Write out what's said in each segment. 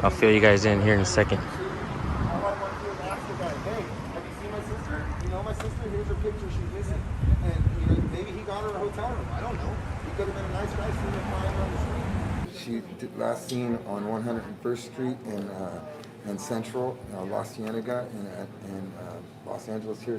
I'll fill you guys in here in a second. All I want to do is ask the guy, hey, have you seen my sister? You know my sister? Here's her picture. She's missing. And maybe he got her a hotel room. I don't know. He could have been a nice guy seeing her crying on the street. She did last seen on 101st Street in Central, La Cienega in Los Angeles. Here,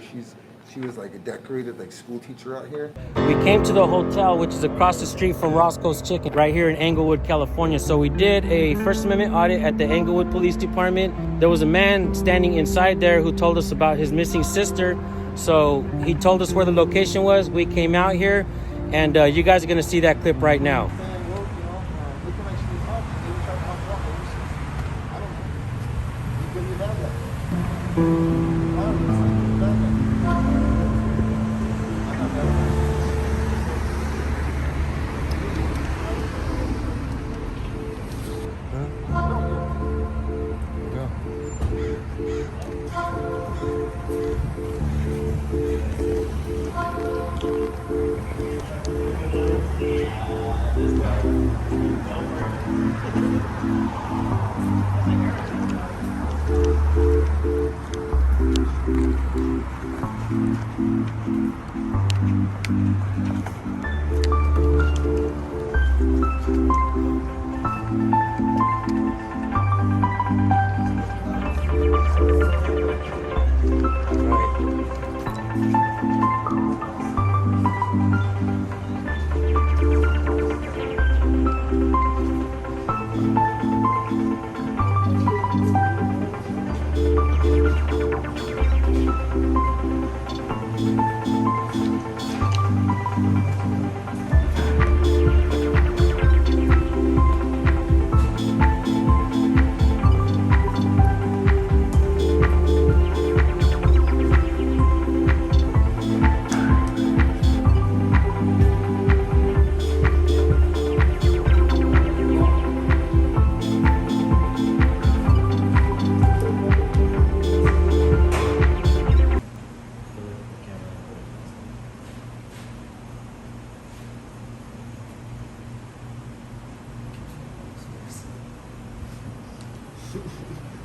she was like a decorated like school teacher out here. We came to the hotel, which is across the street from Roscoe's Chicken, right here in Englewood, California. So we did a First Amendment audit at the Englewood Police Department. There was a man standing inside there who told us about his missing sister. So he told us where the location was. We came out here, and you guys are going to see that clip right now.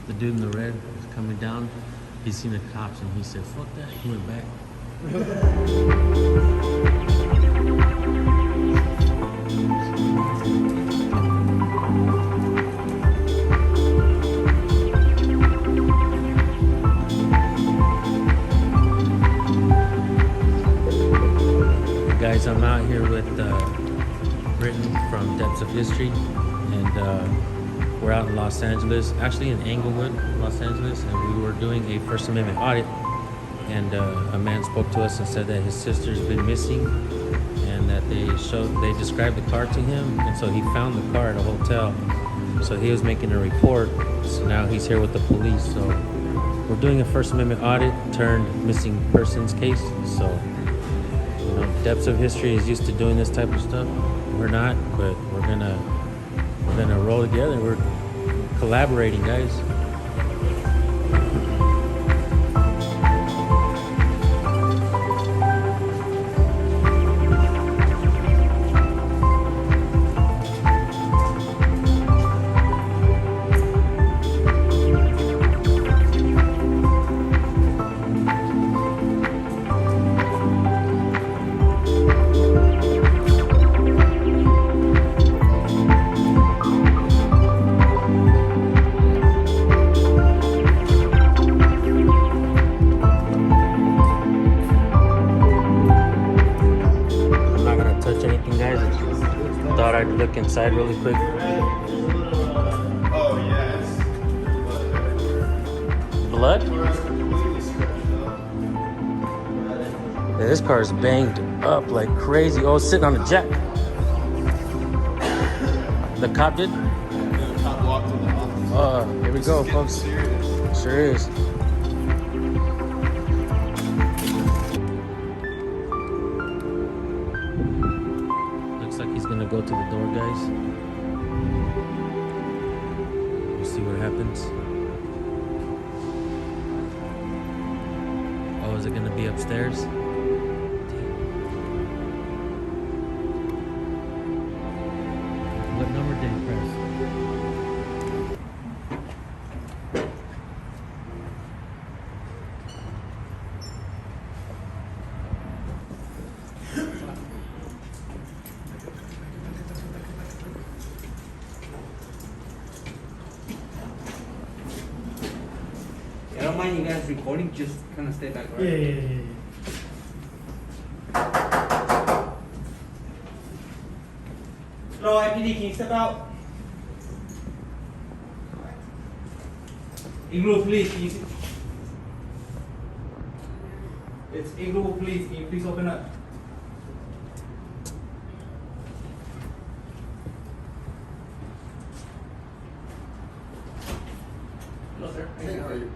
The dude in the red is coming down. He's seen the cops and he said, fuck that. He went back. Guys, I'm out here with Britton from Depths of History, and we're out in Los Angeles, actually in Englewood, Los Angeles, and we were doing a First Amendment audit, and a man spoke to us and said that his sister's been missing, and that they described the car to him, and so he found the car at a hotel. So he was making a report, so now he's here with the police. So we're doing a First Amendment audit turned missing persons case. So, you know, Depths of History is used to doing this type of stuff. We're not, but we're gonna roll together. We're collaborating, guys. Thought I'd look inside really quick. Oh, yes. Blood? Yeah, this car is banged up like crazy. Oh, it's sitting on the jack. The cop did? Yeah, the cop walked in the office. Here we go, folks. Sure is. Gonna go to the door, guys. We'll see what happens. Oh, is it gonna be upstairs? What number did he press? mind you guys recording, just kind of stay back. Right? Yeah. Hello, IPD, can you step out? Igloo Police, can you see? It's Igloo Police, can you please open up? Hello, sir. Hey, how are you?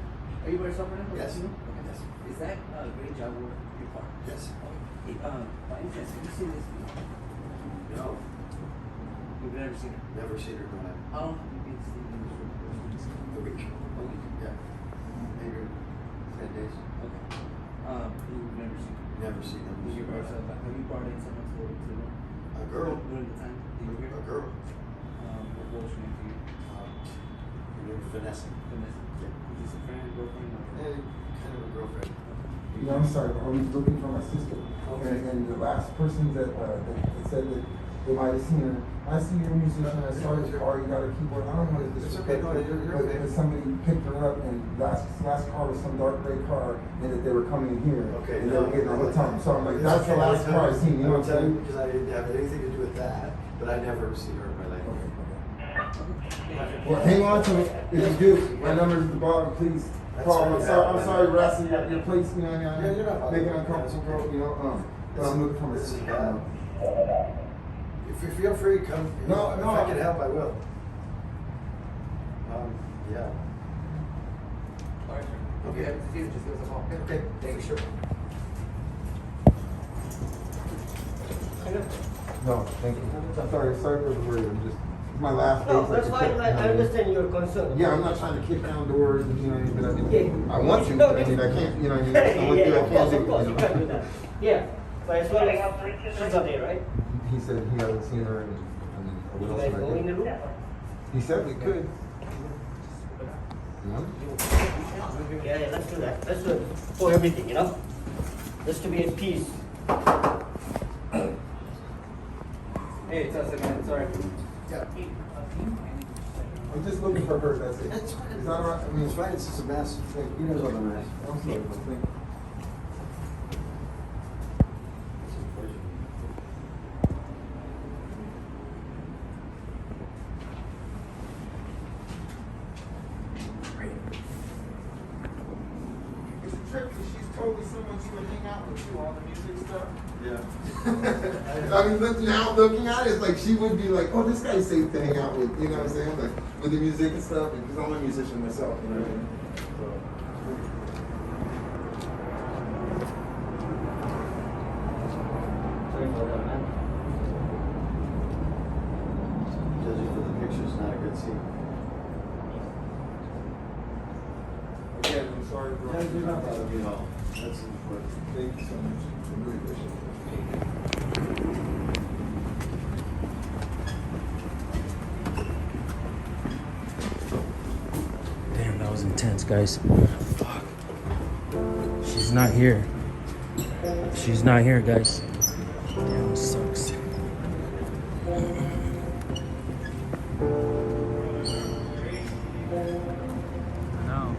Are you Barcelona? Yes. Yes. Yes. Is that Great Jaguar your car? Yes. Hey, by any chance, have you seen this? No. You've never seen it? Never seen her go out. How long have you been seeing this room? A week. A week? Yeah. Maybe 10 days. Okay. You've never seen it? Never seen them. Have you brought in someone to the room? A girl. During the time that you were here? A girl. What was her name for you? Her name was Vanessa. Vanessa? Yeah. Is this a friend, girlfriend, or? Kind of a girlfriend. You know, I'm sorry, I was looking for my sister. And the last person that said that they might have seen her, I see you're a musician, I saw your car, you got a keyboard, I don't know if this It's is okay, no, you're okay. but somebody picked her up and last car was some dark gray car and that they were coming in here. Okay, And they were getting all the time. So I'm like, that's the last car I seen, you know what I'm saying? Because I didn't have anything to do with that, but I never seen her in my life. Well, hang on to it. If you do, my number's at the bottom, please. Call. I'm sorry, Rassi, your place, you know, Yeah, you're not making uncomfortable, bro, you know, but I'm looking for my This is sister. bad. If you feel free, come. You know, No, if I can help, I will. Yeah. Alright, sir. Okay. If you haven't seen it, just give us a call. Okay, thank you, sure. No, thank you. I'm sorry for the word, I'm just, it's my last day. No, that's fine, I understand your concern. Yeah, I'm not trying to kick down doors, and, you know, but I mean, Yeah. I want to, No, but I mean, I can't, you know, I want Yeah, to, I of can't do it. course, you you know. can do that. Yeah, but as well as she's not there, right? He said he hasn't seen her, and You what else guys would I go in do? the room? He said we could. You know? Yeah, let's do that. Let's do it for everything, you know? Just to be at peace. Hey, it's us again, sorry. Yeah. I'm just looking for her, that's it. That's fine. Is that all right? I mean, It's fine, it's just a massive thing. He knows what a mess. I'm sorry, but thank you. It's a pleasure. It's a trip, because she's totally someone she would hang out with too, all the music stuff. Yeah. I mean, looking at it, it's like she would be like, oh, this guy's safe to hang out with, you know what I'm saying? Like, with the music and stuff, because I'm a musician myself, you know what I mean? Sorry for that, man. Judging from the pictures, not a good scene. Again, I'm sorry, bro. Yeah, you're not bothering me at all. That's important. Thank you so much. I really appreciate it. Damn, that was intense, guys. Fuck. She's not here. She's not here, guys. Damn, this sucks. No.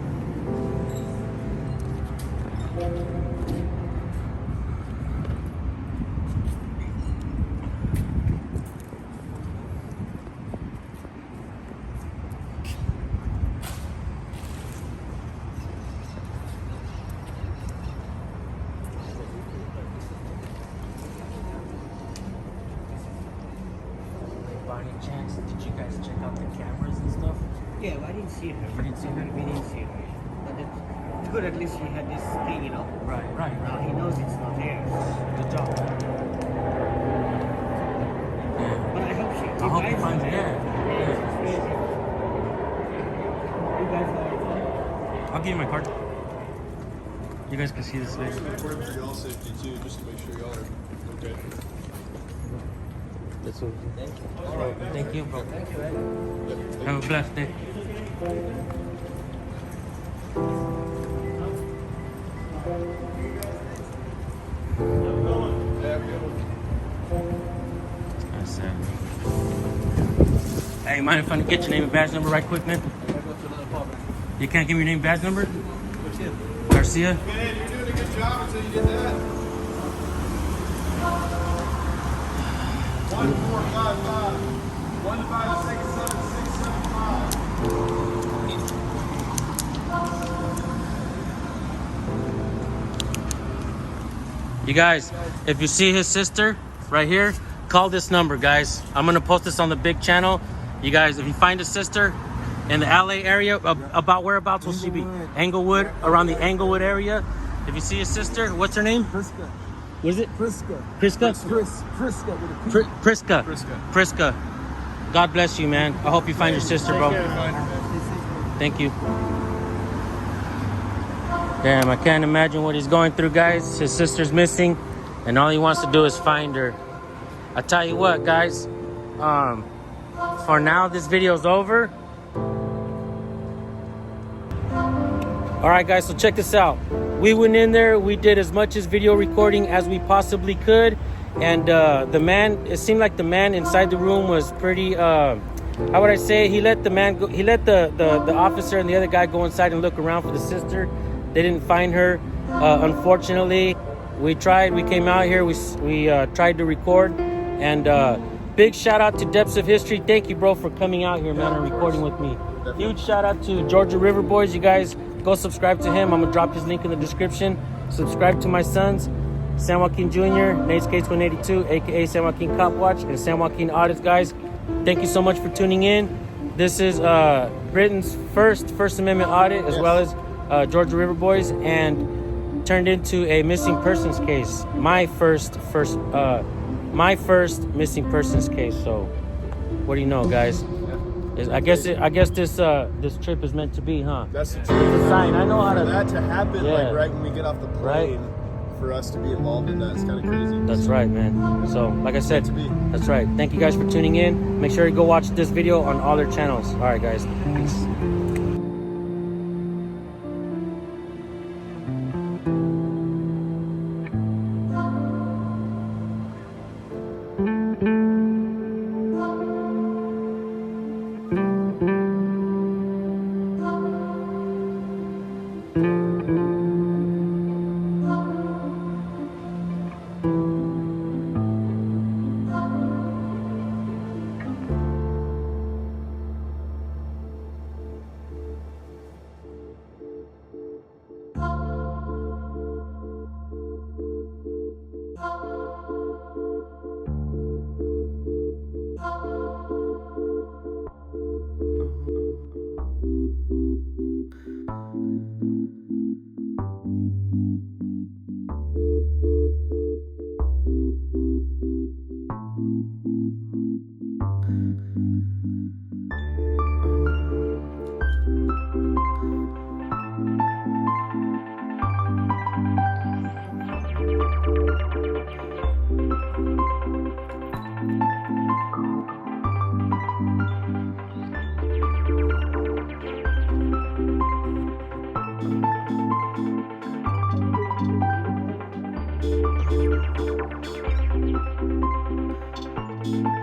By any chance, did you guys check out the cameras and stuff? Yeah, I didn't see her. You didn't see her? We didn't see her. But it's good, at least she had this thing, you know? Right. Now he knows it's not there. Good job. Yeah. But I hope she. I hope he finds it. Yeah. You guys have it. I'll give you my card. You guys can see this later. It's important for y'all safety too, just to make sure y'all are okay. That's what. Thank you, bro. Thank you, Ed. Have a blessed day. That's sad. Hey, mind if I get your name and badge number right quick, man? You can't give me your name and badge number? Garcia. Man, you're doing a good job until you did that. 1, 4, 5, 5. 1, 5, 6, 7, 6, 7, 5. You guys, if you see his sister right here, call this number, guys. I'm gonna post this on the big channel. You guys, if you find a sister in the LA area, about whereabouts will she be? Englewood, around the Englewood area. If you see a sister, what's her name? Priska. What is it? Priska. Priska? Priska with a P. Priska. Priska. Priska. God bless you, man. I hope you find your sister, bro. Thank you. Damn, I can't imagine what he's going through, guys. His sister's missing, and all he wants to do is find her. I tell you what, guys. For now, this video's over. All right, guys. So check this out. We went in there. We did as much as video recording as we possibly could, and the man. It seemed like the man inside the room was pretty. How would I say? He let the man go. He let the officer and the other guy go inside and look around for the sister. They didn't find her. Unfortunately, we tried. We came out here. We tried to record, and big shout out to Depths of History. Thank you, bro, for coming out here, man, and recording with me. Huge shout out to Georgia River Boys. You guys go subscribe to him. I'm gonna drop his link in the description. Subscribe to my sons, San Joaquin Jr., Nate Skates 182, aka San Joaquin Cop Watch, and San Joaquin Audits, guys. Thank you so much for tuning in. This is Britain's First Amendment audit, as well as Georgia River Boys, and turned into a missing persons case. My first missing persons case. So, what do you know, guys? I guess this trip is meant to be, huh? That's the It's a truth. sign. I know how For to. that to happen, Yeah. like right when we get off the plane, Right. for us to be involved in that is kind of crazy. That's right, man. So, like I said, Meant to be. that's right. Thank you guys for tuning in. Make sure you go watch this video on all their channels. All right, guys. Peace. Thank you.